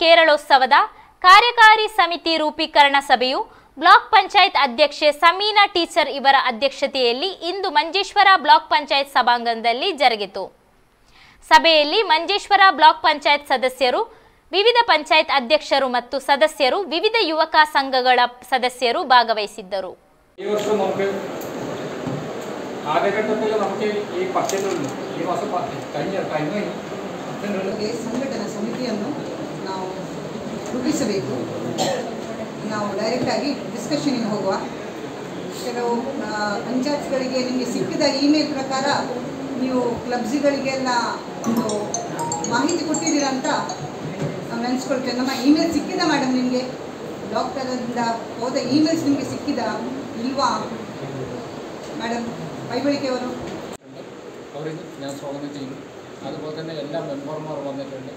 ಕೇರಳೋತ್ಸವದ ಕಾರ್ಯಕಾರಿ ಸಮಿತಿ ರೂಪೀಕರಣ ಸಭೆಯು ಬ್ಲಾಕ್ ಪಂಚಾಯತ್ ಅಧ್ಯಕ್ಷೆ ಸಮೀನಾ ಟೀಚರ್ ಇವರ ಅಧ್ಯಕ್ಷತೆಯಲ್ಲಿ ಇಂದು ಮಂಜೇಶ್ವರ ಬ್ಲಾಕ್ ಪಂಚಾಯತ್ ಸಭಾಂಗಣದಲ್ಲಿ ಜರುಗಿತು. ಸಭೆಯಲ್ಲಿ ಮಂಜೇಶ್ವರ ಬ್ಲಾಕ್ ಪಂಚಾಯತ್ ಸದಸ್ಯರು, ವಿವಿಧ ಪಂಚಾಯತ್ ಅಧ್ಯಕ್ಷರು ಮತ್ತು ಸದಸ್ಯರು, ವಿವಿಧ ಯುವಕ ಸಂಘಗಳ ಸದಸ್ಯರು ಭಾಗವಹಿಸಿದ್ದರು. ಈ ವರ್ಷ ನಮಗೆ ಆಡಳಿತದಲ್ಲಿ ನಮಗೆ ಈ ಪಕ್ಷದಲ್ಲಿ ಈ ವರ್ಷ ಸಂಘಟನಾ ಸಮಿತಿಯನ್ನು ನಾವು ರೂಪಿಸಬೇಕು. ನಾವು ಡೈರೆಕ್ಟಾಗಿ ಡಿಸ್ಕಷನ್ಗೆ ಹೋಗುವ. ಕೆಲವು ಪಂಚಾಯತ್ಗಳಿಗೆ ನಿಮಗೆ ಸಿಕ್ಕಿದ ಇಮೇಲ್ ಪ್ರಕಾರ ನೀವು ಕ್ಲಬ್ಸ್ಗಳಿಗೆಲ್ಲ ಒಂದು ಮಾಹಿತಿ ಕೊಟ್ಟಿದ್ದೀರ ಅಂತ ನಾವು ನೆನೆಸ್ಕೊಳ್ತೇವೆ. ನಮ್ಮ ಇಮೇಲ್ ಸಿಕ್ಕಿದ ಮೇಡಮ್ ನಿಮಗೆ ಡಾಕ್ಟರಿಂದ ಹೋದ ಇಮೇಲ್ಸ್ ನಿಮಗೆ ಸಿಕ್ಕಿದ ಇಲ್ವಾ മേഡം പൈവഴിക്കവരും അവരിത് ഞാൻ സ്വാഗതം ചെയ്യുന്നു. അതുപോലെ തന്നെ എല്ലാ മെമ്പർമാർ വന്നിട്ടുണ്ട്.